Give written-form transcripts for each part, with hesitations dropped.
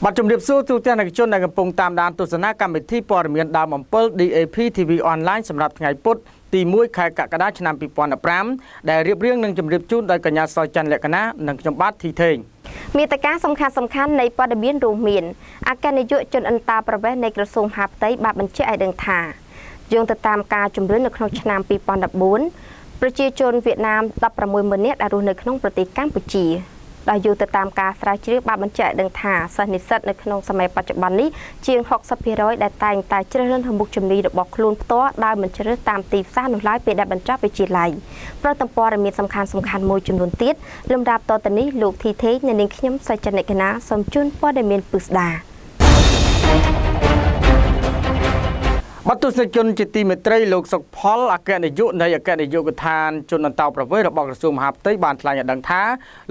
บัตรจุดเรียบสู้ตัวเตี้ยนักชนในกำปงตามด่านตุสนากรรมที่ปอร์เมียนดาวมัมเปิล DAP TV ออนไลน์สำหรับไงปุ๊ดตีมวยขายกะกระดาษชนำปีปอนอัปรามได้เรียบเรียงหนึ่งจุดเรียบจุดโดยกัญญาซอยจันและคณะหนึ่งจมบัตรทีเทงมีตการสำคัญในปอดเบียนรูเมียนอาการในยุจนอันตาประเวศในกระทรวงหาบไตบาบัญชีไอเดิงถาโยงติดตามการจุ่มเรื่องในขนมชนามปีปอนดับบุญประชาชนเวียดนามรับประมวยเมืองเนตอารุในขนมปฏิกัมพูชีเราอยู่ติดตามการสลายชีวิตบาบัญชีเดิงถาสนิทในขนมสมัยปัจจุบันนี้เชียง60%ได้ตายเจริญทำบุกจุ่มนี้ดอกบอกคลุนโต๊ะได้เหมือนเจริญตามตีซ่าหนุ่มร้ายเป็นได้บรรจับไปจีไรเพราะตำปอร์มีสำคัญมวยจุ่มนุนติดลำดับต่อตอนนี้ลูกทีเทในนิ่งขยมใส่จันในคณะสมจุนปอได้เมียนปุษดาบัตุสจนจิติเมตรีโลกสกพอลอาการในยุในอาการในยุกทานจนอันเตาประเวศระบบกระทรวงมหาดไทยบานทลายดังท้า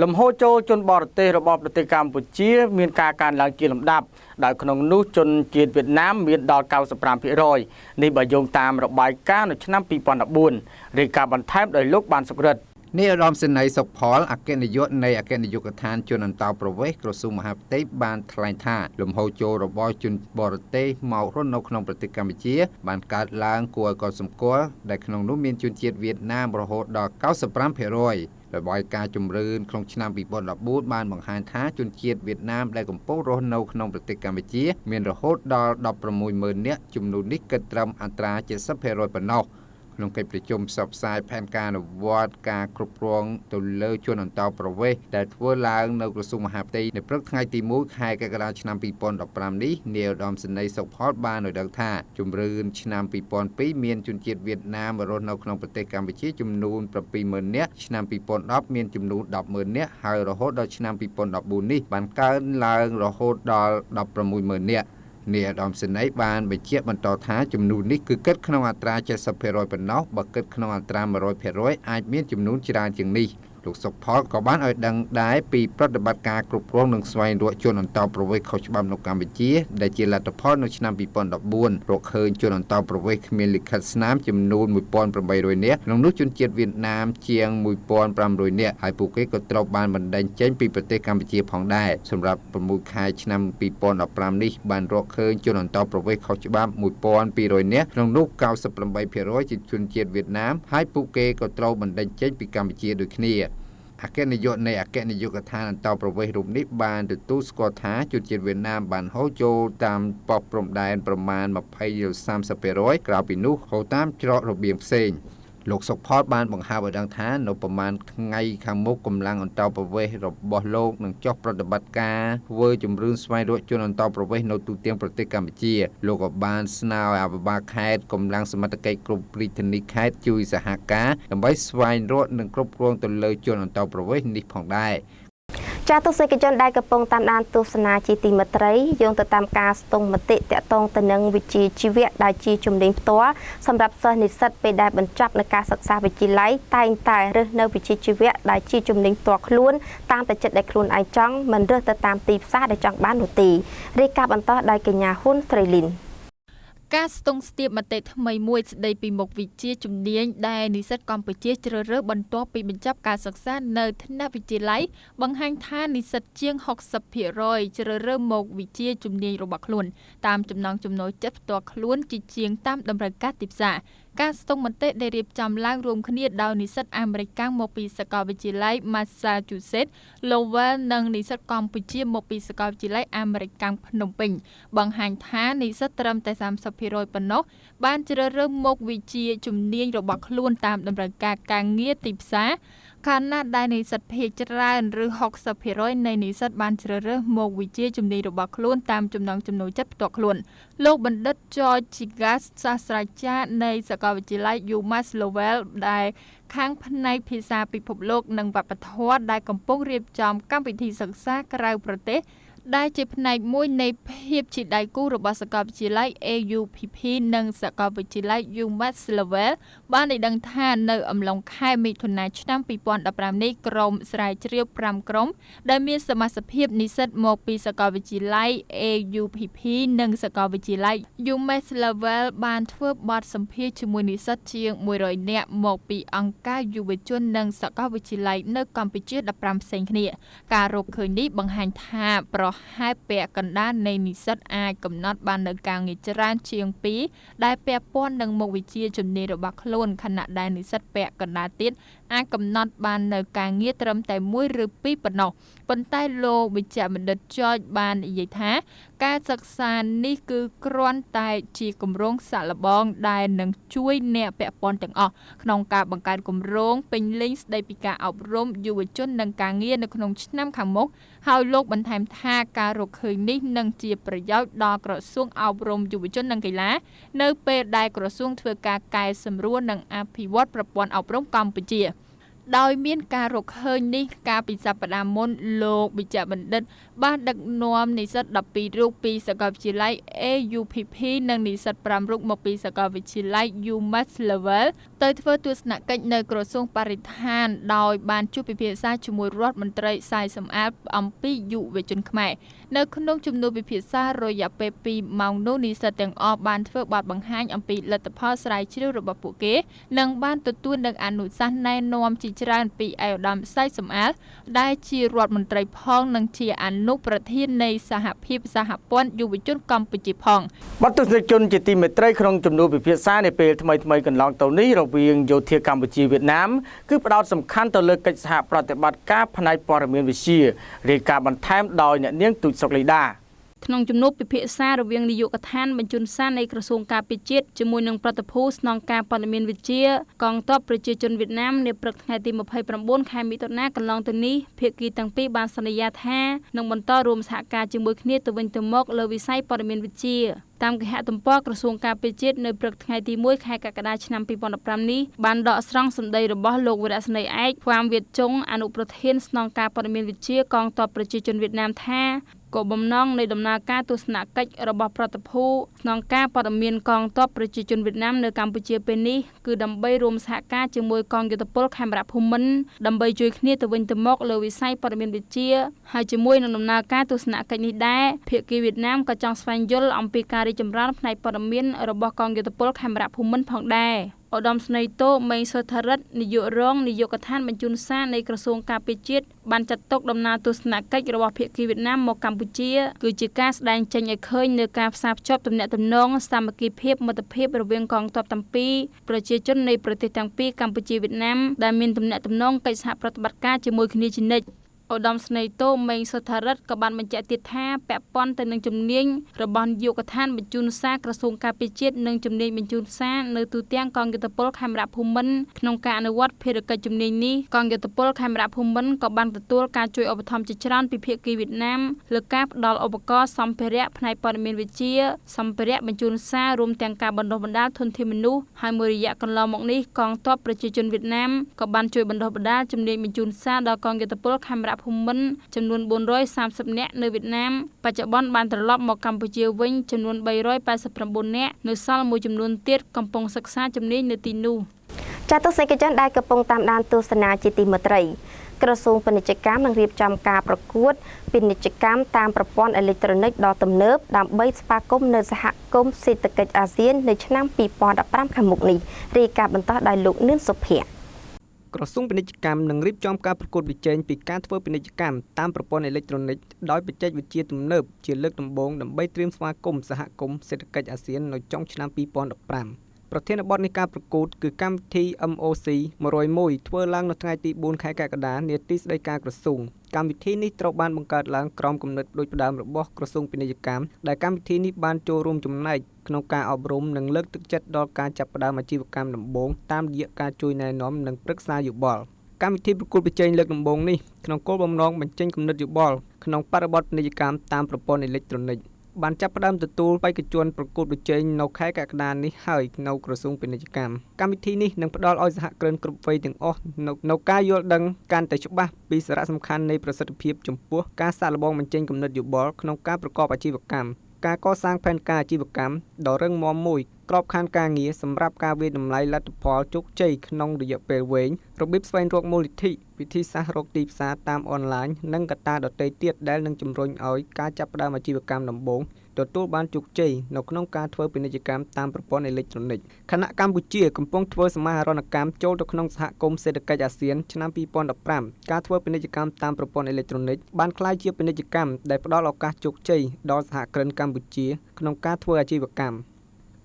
ลมโฮโจจนบอร์เตระบบปฏิกรรมปุจีมีการหลังจีลำดับได้ขนมนู้จนจีนเวียดนามมีดอลเกาสปรามพิรอยในใบยงตามระบายก้าในชั้นปีปอนดับบุญหรือการบันทับโดยลูกบานสกฤตนี่รอมเสนอสกพอลอาเกนยศในอาเกนยุกทานจนอันตาประเวศกระทรวงมหาดไทยบานทลายท่าลมโฮโจระบอยจุนบอร์เตเมาร่นนกขนมปฏิกรรมเชียบานการล้างกลัวก่อนสมกัวได้ขนมนุ่มมีนจุนเจียดเวียดนามประโหดดอกเก้าสปรามเพรอยระบายการจุ่มรืนคลองชนามปีบอลดับบูดบานบังหารท้าจุนเจียดเวียดนามได้กำโป้โรนนกขนมปฏิกรรมเชียมีนระโหดดอกดอกประมุยเมินเนี้ยจุ่มนุนิกกระตรำอัตราเจ็ดสเพรอยปนอกลงไปประชุมสับสายแผนการวอดการกรุบกรองตัวเลือชวนอันตาประเวศแต่ทั่วลางในกระทรวงมหาดไทยในพฤกษ์ไทยตีมุ้ยไฮกระดาษชนามปีปอนดอกปรามนี้เนียวดอมสนในสกพอดบ้านหน่วยดังท่าจุ่มรืนชนามปีปอนปีเมียนจุนเจียดเวียดนามรถนกนองประเทศกัมพูชีจุ่มนูนประปีเมือนเนี้ยชนามปีปอนดอกเมียนจุ่มนูนดอกเมือนเนี้ยหายระหดดอกชนามปีปอนดอกบุญนี้บานการลางระหดดอกประมุยเมือนเนี้ยเนี่ยดอมสนบานไปเชี่ยบรรทอท้าจำนวนนี้คือเกิดขนมอัตราจะสับเพรอยเป็นนอกบักเกิดขนมอัตรามา100%อาจมีจำนวนจราจึงนี้ลูกศพพอก็บ้านเอาดังได้ปีปฏิบัติการกรุบกรองหนึ่งสวยด้วยจนอันตาประเวศเขาฉบับนกการไปเชี่ยได้เจริญพอในชนามปีปอนดับบุญโรคเฮินจนอันตาประเวศมีลิขิตสนามจำนวนมวยปอนประใบโดยเนี้ยลงนุจนเจียดเวียดนามเชียงมวยปอนประโดยเนี้ยหายปุกเกก็ตรบานบันไดเจนปีประเทศกัมพูชีผ่องได้สำหรับประมุขายชนามปีปอนดับปรามนี้บานโรคเฮินจนอันตาประเวศเขาฉบับมวยปอนปีโดยเนี้ยลงนุเก้าสิบประใบเพียร้อยจนเจียดเวียดนามหายปุกเกก็ตรบันไดเจนปีกัมพูชีโดยขี้อาเกนยศในอาเกนยกทานเตาประเวศรูปนิบานตู้สกอท้าจุดเจียนเวียดนามบานโฮโจตามปอบปรมแดนประมาณมาพาย30%กล่าวปีนุเขาตามเจาะระเบียงเซงโลกสกพอดบานบังฮาบดังท้าในประมาณไงขังมุกกำลังอันเตาประเวศรบบโลกหนึ่งจอกปฏิบัติการเวอร์จุ่มรื่นสมัยด้วยจนอันเตาประเวศในตูเตียงประเทศกัมพูชีโลกบานสนาวอาบบาแคดกำลังสมัติเกยกรุบปริธนิแคดจุยสหกาทำไว้สวายรถหนึ่งครบรวงตัวเลยจนอันเตาประเวศนิพองได้จาตุเซกจนได้กระปงตามดานตุสนาจีติมตรีโยงตามการตรงมติแต่ตรงตนึงวิจีชีวิตได้จีจุ่มเลี้ยงตัวสำหรับสนิสัตไปได้บรรจับในการศึกษาวิจีไลตายเรื่องในวิจีชีวิตได้จีจุ่มเลี้ยงตัวคล้วนตามแต่จัดได้คล้วนไอจังมันเรื่องตามตีซาได้จังบ้านหนูตีเรียกการบรรทอได้กิญญาหุ้นตรีลินการสตงสเตียบมาเตะทำไมมวยได้ปีหมกวิจิจุ่มเลี้ยงได้นิสัตกรรมไปเชี่ยเจริญเริ่มบรรทอปีบรรจับการศึกษาในทนาวิจิไลบางแห่งท่านิสัตเจียง60%เจริญเริ่มหมกวิจิจุ่มเลี้ยงระบักล้วนตามจำนองจำนวนจับตัวคล้วนจีเจียงตามดำเนินการติดสาการสตงมันเตะได้เรียบจำล่างรวมคณีดาวนิสัตอเมริกันโมปีสกอวิจิไลมาซาจูเซตโลเวลนังนิสัตกรรมไปเชี่ยโมปีสกอวิจิไลอเมริกันพนมเปญบางแห่งท่านิสัตเติมแต่30%ปนกบ้านเจริญเริ่มหมกวิจิจุ่มเลี้ยงระบักล้วนตามดำเนินการเงียติดสาขนาดได้ในสัตว์เพจราหรือ60%ในนิสัตบานเจริญโมกวิจิจุ่มเลี้ยงระบักล้วนตามจำนวนจับตัวคล้วนโลกบัณฑิตจอร์จิกัสศาสตราจารย์ในสกอวิจิไลยูมาสโลเวลได้ข้างพันในพิซาปิภพโลกนังบัปทวดได้กำปงเรียบจอมกั้มพิธีศึกษากราวประเทศได้จีบในมวยในเพียบจิตได้กู้ระบาสกอวิจิไล AUPP นังสกอวิจิไลยูมาสโลเวลบ้านในดังท่าในอำลงค่ายมิถุนายนปีปอนดับรามในกรมสายเชียวปรามกรมได้มีสมาชิกเพียบนิสิตโมปีสกอวิจิไล AUPP นังสกอวิจิไลยูมาสโลเวลบ้านทั่วบอดสัมเพียจมูนิสิตเชียงมวยรอยเนียโมปีอังกายูวิจวนนังสกอวิจิไลในกัมพูชีดับรามเซงเนียการรบคืนนี้บังหันท่าประ ហេតុពាក់កណ្ដាលនៃនិស្សិតអាចកំណត់បាននៅការងារច្រើនជាង2ដែលពាក់ព័ន្ធនឹងមុខវិជ្ជាជំនាញរបស់ខ្លួនខណៈដែលនិស្សិតពាក់កណ្ដាលទៀតអាចកំណត់បាននៅការងារត្រឹមតែ1ឬ2ប៉ុណ្ណោះប៉ុន្តែលោកវិជ្ជបណ្ឌិត George បាននិយាយថាការសិក្សានេះគឺគ្រាន់តែជាគម្រោងសាកល្បងដែលនឹងជួយអ្នកពាក់ព័ន្ធទាំងអស់ក្នុងការបង្កើតគម្រោងពេញលេញស្ដីពីការអប់រំយុវជននិងការងារនៅក្នុងឆ្នាំខាងមុខហើយលោកបន្ថែមថាការរកឃើញនេះនឹងជាប្រយោជន៍ដល់ក្រសួងអប់រំយុវជននិងកីឡានៅពេលដែលក្រសួងធ្វើការកែសម្រួលនិងអភិវឌ្ឍប្រព័ន្ធអប់រំកម្ពុជាដោយមានការរកឃើញនេះកាលពីសប្តាហ៍មុនលោកវិជ្ជបណ្ឌិតបានដឹកនាំនិស្សិត12រូបពីសាកលវិទ្យាល័យ AUPP និងនិស្សិត5រូបមកពីសាកលវិទ្យាល័យ UMass Level ទៅធ្វើទស្សនកិច្ចនៅក្រសួងបរិស្ថានដោយបានជួបពិភាក្សាជាមួយរដ្ឋមន្ត្រីសាយសម្អាតអំពីយុវជនខ្មែរនៅក្នុងជំនួបពិភាក្សារយៈពេល2ម៉ោងនោះនិស្សិតទាំងអស់បានធ្វើបទបង្ហាញអំពីលទ្ធផលស្រាវជ្រាវរបស់ពួកគេនិងបានទទួលនឹងអនុសាសន៍ណែនាំជាច្រើនពីឯកឧត្តមសាយសម្អាតដែលជារដ្ឋមន្ត្រីផងនិងជាអនុប្រធាននៃសហភាពសហព័ន្ធយុវជនកម្ពុជាផងបាទទស្សនិកជនជាទីមេត្រីក្នុងជំនួបពិភាក្សានាពេលថ្មីៗកន្លងទៅនេះរវាងយោធាកម្ពុជាវៀតណាមគឺផ្ដោតសំខាន់ទៅលើកិច្ចសហប្រតិបត្តិការផ្នែកព័ត៌មានវិទ្យារាយការណ៍បន្ថែមដោយអ្នកនាងទូចសុកលីដាក្នុងជំនួបពិភាក្សារវាងនាយកដ្ឋានបញ្ជូនសារនៃក្រសួងការពារជាតិជាមួយនឹងប្រតិភូស្នងការព័ត៌មានវិទ្យាកងទ័ពប្រជាជនវៀតណាមនាព្រឹកថ្ងៃទី29ខែមិថុនាកន្លងទៅនេះភាគីទាំងពីរបានសន្យាថានឹងបន្តរួមសហការជាមួយគ្នាទៅវិញទៅមកលើវិស័យព័ត៌មានវិទ្យាតាមគេហទំព័រក្រសួងការពារជាតិនៅព្រឹកថ្ងៃទី1ខែកក្កដាឆ្នាំ2015នេះបានដកស្រង់សម្ដីរបស់លោកវរស្នីឯកហ្វាមវៀតចុងអនុប្រធានស្នងការព័ត៌មានវិទ្យាកងទ័ពប្រជាជនវៀតណាមថាគោលបំណងនៃដំណើរការទស្សនកិច្ចរបស់ប្រតិភូស្នងការព័ត៌មានកងទ័ពប្រជាជនវៀតណាមនៅកម្ពុជាពេលនេះគឺដើម្បីរួមសហការជាមួយកងយោធពលខេមរភូមិន្ទដើម្បីជួយគ្នាទៅវិញទៅមកលើវិស័យព័ត៌មានវិទ្យាហើយជាមួយនឹងដំណើរការទស្សនកិច្ចនេះដែរភាគីវៀតណាមក៏ចង់ស្វែងយល់អំពីការរីកចម្រើនផ្នែកព័ត៌មានរបស់កងយោធពលខេមរភូមិន្ទផងដែរឧត្តមស្នេហ៍តូមេងសុធរិទ្ធនាយករងនាយកដ្ឋានបញ្ជូនសារនៃក្រសួងការពារជាតិបានចាត់ទុកដំណើរទស្សនកិច្ចរបស់ភាគីវៀតណាមមកកម្ពុជាគឺជាការស្ដែងចេញឲ្យឃើញនូវការផ្សារភ្ជាប់ទំនាក់ទំនងសាមគ្គីភាពមិត្តភាពរវាងកងទ័ពទាំងពីរប្រជាជននៃប្រទេសទាំងពីរកម្ពុជាវៀតណាមដែលមានទំនាក់ទំនងកិច្ចសហប្រតិបត្តិការជាមួយគ្នាជានិច្ចឧត្តមស្នេហ៍តូមេងសុធរិទ្ធក៏បានបញ្ជាក់ទៀតថាពាក់ព័ន្ធទៅនឹងជំនាញរបស់នាយកដ្ឋានបញ្ជូនសារក្រសួងការពារជាតិនិងជំនាញបញ្ជូនសារនៅទូទាំងកងយោធពលខេមរភូមិន្ទក្នុងការអនុវត្តភារកិច្ចជំនាញនេះកងយោធពលខេមរភូមិន្ទក៏បានទទួលការជួយឧបត្ថម្ភជាច្រើនពីភាគីវៀតណាមលើការផ្ដល់ឧបករណ៍សម្ភារៈផ្នែកព័ត៌មានវិទ្យាសម្ភារៈបញ្ជូនសាររួមទាំងការបណ្ដុះបណ្ដាលធនធានមនុស្សហើយមួយរយៈកន្លងមកនេះកងទ័ពប្រជាជនវៀតណាមក៏បានជួយបណ្ដុះបណ្ដាលជំនាញបញ្ជូនសារដល់កងយោធពលខេមរភូមិន្ទចំនួន430នាក់នៅវៀតណាមបច្ចុប្បន្នបានត្រឡប់មកកម្ពុជាវិញចំនួន389នាក់នៅសល់មួយចំនួនទៀតកំពុងសិក្សាជំនាញនៅទីនោះចាត់ទស្សនិកជនដែលកំពុងតាមដានទស្សនាជាទីមេត្រីក្រសួងពាណិជ្ជកម្មនឹងរៀបចំការប្រកួតពាណិជ្ជកម្មតាមប្រព័ន្ធអេឡិចត្រូនិកដ៏ទំនើបដើម្បីស្វាគមន៍នៅសហគមន៍សេដ្ឋកិច្ចអាស៊ាននៅឆ្នាំ2015ខាងមុខនេះរាយការណ៍បន្តដោយលោកនឿនសុភ័ក្រក្រសួងពាណិជ្ជកម្មនឹងរៀបចំការប្រកួតប្រជែងពីការធ្វើពាណិជ្ជកម្មតាមប្រព័ន្ធអេឡិចត្រូនិកដោយបច្ចេកវិទ្យាទំនើបជាលើកដំបូងដើម្បីត្រៀមស្វាគមន៍សហគមន៍សេដ្ឋកិច្ចអាស៊ាននៅចុងឆ្នាំ2015ប្រធានបទនៃការប្រកួតគឺកម្មវិធី MOC 101ធ្វើឡើងនៅថ្ងៃទី4ខែកក្កដានាទីស្តីការក្រសួងកម្មវិធីនេះត្រូវបានបង្កើតឡើងក្រោមគំនិតដូចផ្ដើមរបស់ក្រសួងពាណិជ្ជកម្មដែលកម្មវិធីនេះបានចូលរួមចំណែកក្នុងការអប់រំនិងលើកទឹកចិត្តដល់ការចាប់ផ្ដើមអាជីវកម្មដំបូងតាមរយៈការជួយណែនាំនិងប្រឹក្សាយោបល់កម្មវិធីប្រកួតប្រជែងលើកដំបូងនេះក្នុងគោលបំណងបញ្ចេញគំនិតយោបល់ក្នុងបរិបទពាណិជ្ជកម្មតាមប្រព័ន្ធអេឡិចត្រូនិកបានចាប់ផ្ដើមទទួលបេក្ខជនប្រកួតប្រជែងនៅខែកក្កដានេះហើយនៅក្រសួងពាណិជ្ជកម្មកម្មវិធីនេះនឹងផ្ដល់ឲ្យសហគ្រិនគ្រប់វ័យទាំងអស់នៅការយល់ដឹងកាន់តែច្បាស់ពីសារៈសំខាន់នៃប្រសិទ្ធភាពចំពោះការសាកល្បងបញ្ចេញគំនិតយោបល់ក្នុងការប្រកបអាជីវកម្មការកសាងផែនការអាជីវកម្មដ៏រឹងមាំមួយក្របខ័ណ្ឌការងារសម្រាប់ការវាយតម្លៃលទ្ធផលជោគជ័យក្នុងរយៈពេលវែងរបៀបស្វែងរកមូលនិធិវិធីសាស្ត្ររកទីផ្សារតាមអនឡាញនិងកត្តាដទៃទៀតដែលនឹងជំរុញឲ្យការចាប់ផ្ដើមអាជីវកម្មដំបូង ទទួលបានជោគជ័យនៅក្នុងការធ្វើពាណិជ្ជកម្មតាមប្រព័ន្ធអេឡិចត្រូនិកខណៈកម្ពុជាកំពុងធ្វើសមាហរណកម្មចូលទៅក្នុងសហគមន៍សេដ្ឋកិច្ចអាស៊ានឆ្នាំ2015ការធ្វើពាណិជ្ជកម្មតាមប្រព័ន្ធអេឡិចត្រូនិកបានក្លាយជាពាណិជ្ជកម្មដែលផ្ដល់ឱកាសជោគជ័យដល់សហគ្រិនកម្ពុជាក្នុងការធ្វើអាជីវកម្ម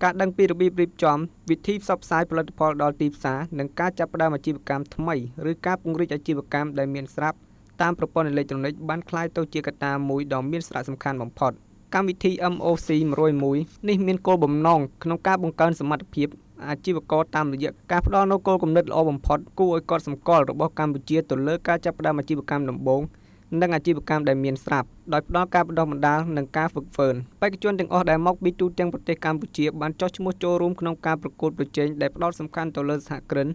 ការដឹងពីរបៀបរៀបចំវិធីផ្សព្វផ្សាយផលិតផលដល់ទីផ្សារនិងការចាប់ផ្ដើមអាជីវកម្មថ្មីឬការពង្រីកអាជីវកម្មដែលមានស្រាប់តាមប្រព័ន្ធអេឡិចត្រូនិកបានក្លាយទៅជាកត្តាមួយដ៏មានសារៈសំខាន់បំផុតកម្មវិធី MOC 101នេះមានគោលបំណងក្នុងការបង្កើនសមត្ថភាពអាជីវករតាមរយៈការផ្ដល់នូវគោលគំនិតល្អបំផុតគួរឲ្យកត់សម្គាល់របស់កម្ពុជាទៅលើការចាប់ផ្ដើមអាជីវកម្មដំបូងនិងអាជីវកម្មដែលមានស្រាប់ដោយផ្ដល់ការបណ្ដុះបណ្ដាលនិងការហ្វឹកហ្វឺនបេក្ខជនទាំងអស់ដែលមកពីទូទាំងប្រទេសកម្ពុជាបានចុះឈ្មោះចូលរួមក្នុងការប្រកួតប្រជែងដែលផ្ដោតសំខាន់ទៅលើសហគ្រិន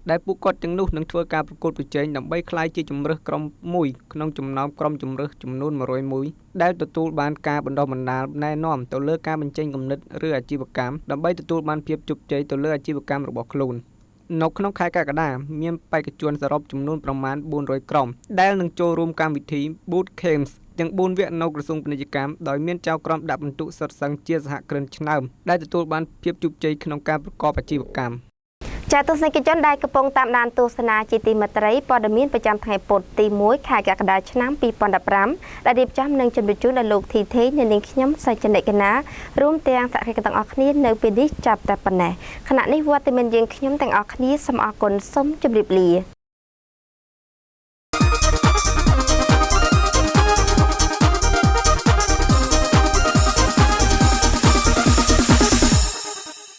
ដែលពួកគាត់ទាំងនោះនឹងធ្វើការប្រកួតប្រជែងដើម្បីក្លាយជាជម្រើសក្រុមមួយក្នុងចំណោមក្រុមជម្រើសចំនួន101ដែលទទួលបានការបណ្ដុះបណ្ដាលណែនាំទៅលើការបញ្ចេញគំនិតឬអាជីវកម្មដើម្បីទទួលបានភាពជោគជ័យទៅលើអាជីវកម្មរបស់ខ្លួននៅក្នុងខែកក្កដាមានបេក្ខជនសរុបចំនួនប្រមាណ400ក្រុមដែលនឹងចូលរួមកម្មវិធី Boot Camps ទាំង4វគ្គនៅក្រសួងពាណិជ្ជកម្មដោយមានចៅក្រមដាក់ពិន្ទុសុទ្ធសឹងជាសហគ្រិនឆ្នើមដែលទទួលបានភាពជោគជ័យក្នុងការប្រកបអាជីវកម្មចាទស្សនិកជនដែលកំពុងតាមដានទស្សនាជាទីមេត្រីព័ត៌មានប្រចាំថ្ងៃពុធទី1ខែកក្កដាឆ្នាំ2015ដែលរៀបចំនឹងជម្រាបជូនដល់លោកធីធីនិងនាងខ្ញុំសច្ចនិកណារួមទាំងសហគមន៍ទាំងអស់គ្នានៅពេលនេះចាប់តែប៉ុណ្ណេះខណៈនេះវត្តមានយើងខ្ញុំទាំងអស់គ្នាសូមអរគុណសូមជម្រាបលា